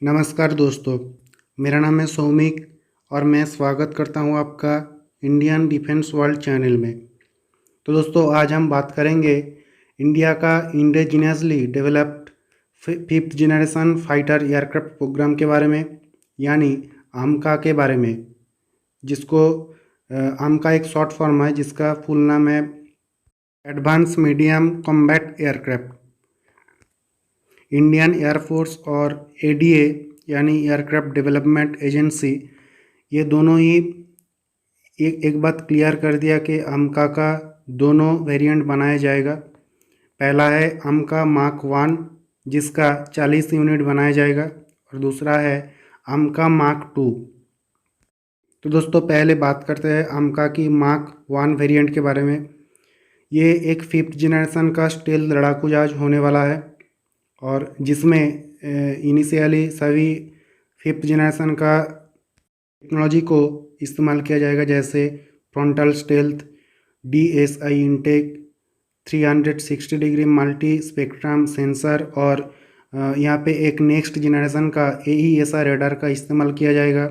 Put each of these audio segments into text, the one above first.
नमस्कार दोस्तों, मेरा नाम है सौमिक और मैं स्वागत करता हूं आपका इंडियन डिफेंस वर्ल्ड चैनल में। तो दोस्तों, आज हम बात करेंगे इंडिया का indigenously developed fifth generation fighter aircraft programme के बारे में, यानी आमका के बारे में, जिसको आमका एक शॉर्ट फॉर्म है जिसका फुल नाम है advance medium combat aircraft. Indian air force और एडीए यानी एयरक्राफ्ट डेवलपमेंट एजेंसी, ये दोनों ही एक बात क्लियर कर दिया कि अमका का दोनों वेरिएंट बनाया जाएगा। पहला है अमका मार्क 1 जिसका 40 यूनिट बनाया जाएगा, और दूसरा है अमका मार्क 2। तो दोस्तों, पहले बात करते हैं अमका की मार्क 1 वेरिएंट के बारे में। ये एक फिफ्थ जनरेशन का स्टेल्थ लड़ाकू जहाज होने वाला है, और जिसमें इनिशियली सभी फिफ्थ जनरेशन का टेक्नोलॉजी को इस्तेमाल किया जाएगा, जैसे frontal stealth, DSI intake, 360 degree multi spectrum sensor, और यहाँ पे एक नेक्स्ट जनरेशन का AESA रेडार का इस्तेमाल किया जाएगा।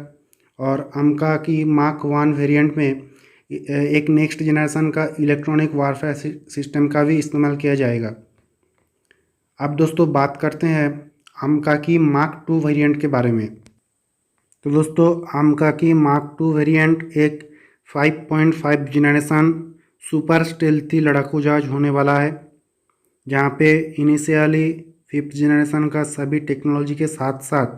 और अमका की मार्क 1 वेरिएंट में एक नेक्स्ट जनरेशन का इलेक्ट्रॉनिक वारफेयर सिस्टम का भी इस्तेमाल किया जाएगा। अब दोस्तों, बात करते हैं अमका की मार्क 2 वेरिएंट के बारे में। तो दोस्तों, अमका की मार्क 2 वेरिएंट एक 5.5 जनरेशन सुपर स्टेल्थी लड़ाकू जहाज होने वाला है, जहाँ पे इनिशियली फिफ्थ जनरेशन का सभी टेक्नोलॉजी के साथ साथ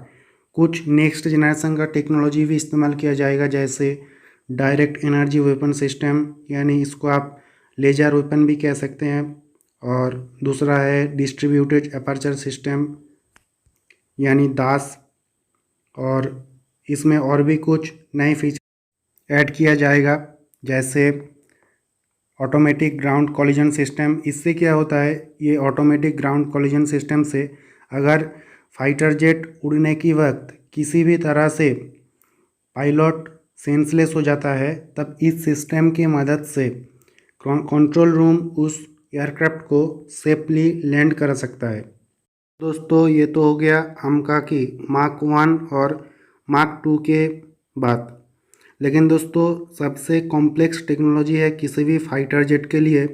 कुछ नेक्स्ट जनरेशन का टेक्नोलॉजी भी इस्तेमाल किया जाएगा, जैसे डायरेक्ट एनर्जी वेपन सिस्टम, यानी इसको आप लेजर वेपन भी कह सकते हैं, और दूसरा है डिस्ट्रीब्यूटेड अपर्चर सिस्टम यानी दास। और इसमें और भी कुछ नए फीचर ऐड किया जाएगा, जैसे ऑटोमेटिक ग्राउंड कॉलिजन सिस्टम। इससे क्या होता है, ये ऑटोमेटिक ग्राउंड कॉलिजन सिस्टम से अगर फाइटर जेट उड़ने की वक्त किसी भी तरह से पायलट सेंसलेस हो जाता है, तब इस सिस्टम की मदद से कंट्रोल रूम उस एयरक्राफ्ट को सेफली लैंड कर सकता है। दोस्तों, ये तो हो गया अमका की मार्क 1 और मार्क 2 के बात। लेकिन दोस्तों, सबसे कॉम्प्लेक्स टेक्नोलॉजी है किसी भी फाइटर जेट के लिए,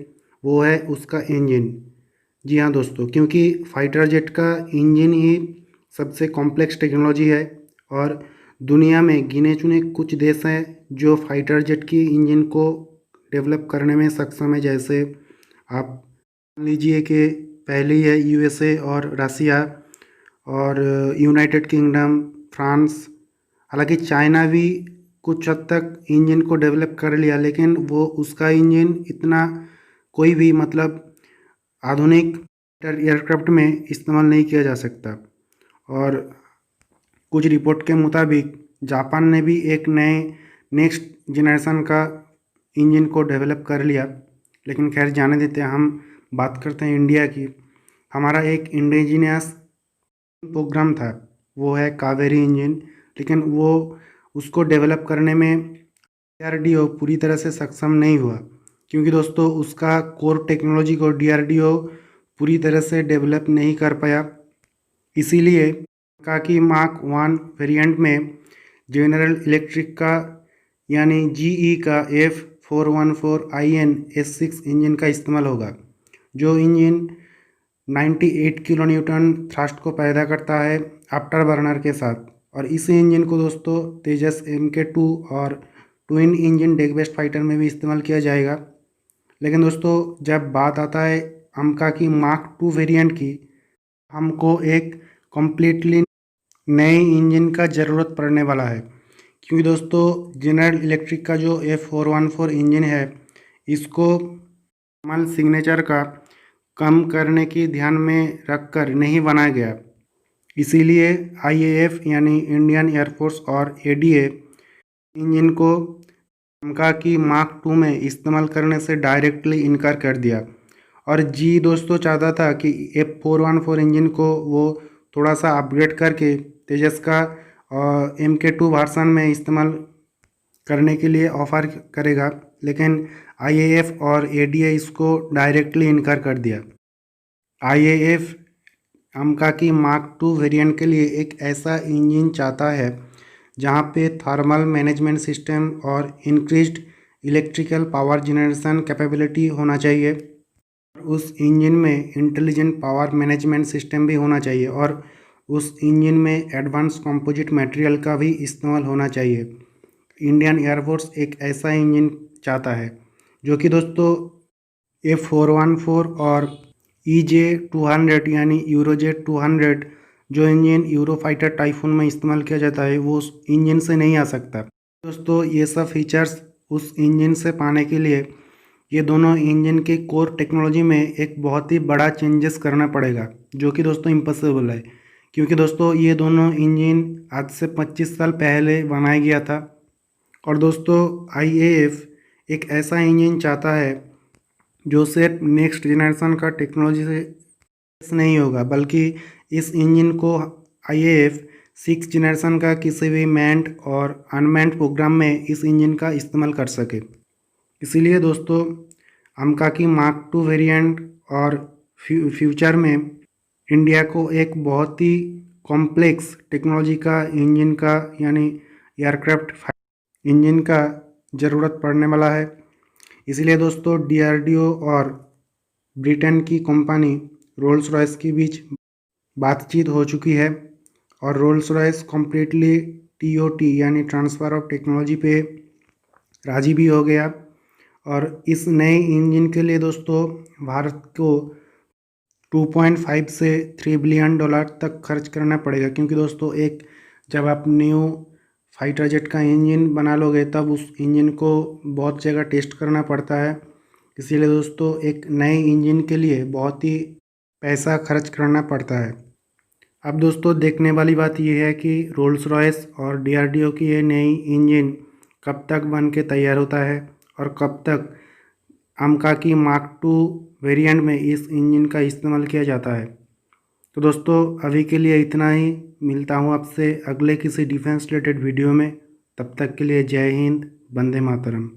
वो है उसका इंजन। जी हाँ दोस्तों, क्योंकि फाइटर जेट का इंजन ही सबसे कॉम्प्लेक्स टेक्नोलॉजी है, और दुनिया में गिने चुने कुछ देश हैं जो फाइटर जेट की इंजन को डेवलप करने में सक्षम है। जैसे आप मान लीजिए कि पहली है USA और रसिया, और यूनाइटेड किंगडम, फ्रांस, हालांकि चाइना भी कुछ हद तक इंजन को डेवलप कर लिया, लेकिन वो उसका इंजन इतना कोई भी मतलब आधुनिक एयरक्राफ्ट में इस्तेमाल नहीं किया जा सकता। और कुछ रिपोर्ट के मुताबिक जापान ने भी एक नए नेक्स्ट जनरेशन का इंजन को डेवलप कर लिया। लेकिन खैर, जाने देते हैं, हम बात करते हैं इंडिया की। हमारा एक इंडिजिनियस प्रोग्राम था, वो है कावेरी इंजन, लेकिन वो उसको डेवलप करने में DRDO पूरी तरह से सक्षम नहीं हुआ, क्योंकि दोस्तों उसका कोर टेक्नोलॉजी को DRDO पूरी तरह से डेवलप नहीं कर पाया। इसीलिए का की मार्क 1 वेरिएंट में जनरल इलेक्ट्रिक का यानी GE का F414IN S6 इंजन का इस्तेमाल होगा, जो इंजन 98 किलो न्यूटन थ्रस्ट को पैदा करता है आफ्टर बर्नर के साथ। और इस इंजन को दोस्तों तेजस MK2 और twin engine deck based fighter में भी इस्तेमाल किया जाएगा। लेकिन दोस्तों, जब बात आता है अमका की मार्क 2 वेरिएंट की, हमको एक कम्प्लीटली नए इंजन का ज़रूरत पड़ने वाला है, क्योंकि दोस्तों जनरल इलेक्ट्रिक का जो F414 इंजन है, इसको थर्मल सिग्नेचर का कम करने की ध्यान में रखकर नहीं बनाया गया। इसीलिए IAF यानी इंडियन एयरफोर्स और ADA इंजन को अमका की मार्क 2 में इस्तेमाल करने से डायरेक्टली इनकार कर दिया। और जी दोस्तों चाहता था कि F414 इंजन को वो थोड़ा सा अपग्रेड करके तेजस का MK2 वर्सन में इस्तेमाल करने के लिए ऑफ़र करेगा, लेकिन IAF और ADA इसको डायरेक्टली इनकार कर दिया। IAF अमकाकी मार्क टू वेरिएंट के लिए एक ऐसा इंजन चाहता है जहां पे थर्मल मैनेजमेंट सिस्टम और increased electrical power generation capability होना चाहिए। उस इंजन में इंटेलिजेंट पावर मैनेजमेंट सिस्टम भी होना चाहिए और उस इंजन में एडवांस कंपोजिट मटेरियल का भी इस्तेमाल होना चाहिए। इंडियन एयरफोर्स एक ऐसा इंजन चाहता है जो कि दोस्तों F414 और EJ200 यानी यूरोजेट 200 जो इंजन यूरोफाइटर टाइफून में इस्तेमाल किया जाता है वो उस इंजन से नहीं आ सकता। दोस्तों ये सब फीचर्स उस इंजन से पाने के लिए ये दोनों इंजन के कोर टेक्नोलॉजी में एक बहुत ही बड़ा चेंजेस करना पड़ेगा जो कि दोस्तों इम्पॉसिबल है, क्योंकि दोस्तों ये दोनों इंजन आज से 25 साल पहले बनाया गया था। और दोस्तों IAF एक ऐसा इंजन चाहता है जो सिर्फ नेक्स्ट जनरेशन का टेक्नोलॉजी से नहीं होगा, बल्कि इस इंजन को IAF 6 जनरेशन का किसी भी मैन्ड और अनमैन्ड प्रोग्राम में इस इंजन का इस्तेमाल कर सके। इसीलिए दोस्तों अमकाकी मार्क टू वेरिएंट और फ्यूचर में इंडिया को एक बहुत ही कॉम्प्लेक्स टेक्नोलॉजी का इंजन का यानी एयरक्राफ्ट इंजन का ज़रूरत पड़ने वाला है। इसीलिए दोस्तों DRDO और ब्रिटेन की कंपनी रोल्स रॉयस के बीच बातचीत हो चुकी है और रोल्स रॉयस कम्प्लीटली TOT यानी ट्रांसफ़र ऑफ टेक्नोलॉजी पे राज़ी भी हो गया। और इस नए इंजन के लिए दोस्तों भारत को 2.5 से 3 बिलियन डॉलर तक खर्च करना पड़ेगा, क्योंकि दोस्तों एक जब आप न्यू फाइटर जेट का इंजन बना लोगे तब उस इंजन को बहुत जगह टेस्ट करना पड़ता है। इसीलिए दोस्तों एक नए इंजन के लिए बहुत ही पैसा खर्च करना पड़ता है। अब दोस्तों देखने वाली बात यह है कि रोल्स रॉयस और DRDO की ये नई इंजन कब तक बन के तैयार होता है और कब तक अमकाकी मार्क टू वेरिएंट में इस इंजन का इस्तेमाल किया जाता है। तो दोस्तों अभी के लिए इतना ही, मिलता हूँ आपसे अगले किसी डिफेंस रिलेटेड वीडियो में। तब तक के लिए जय हिंद, वंदे मातरम।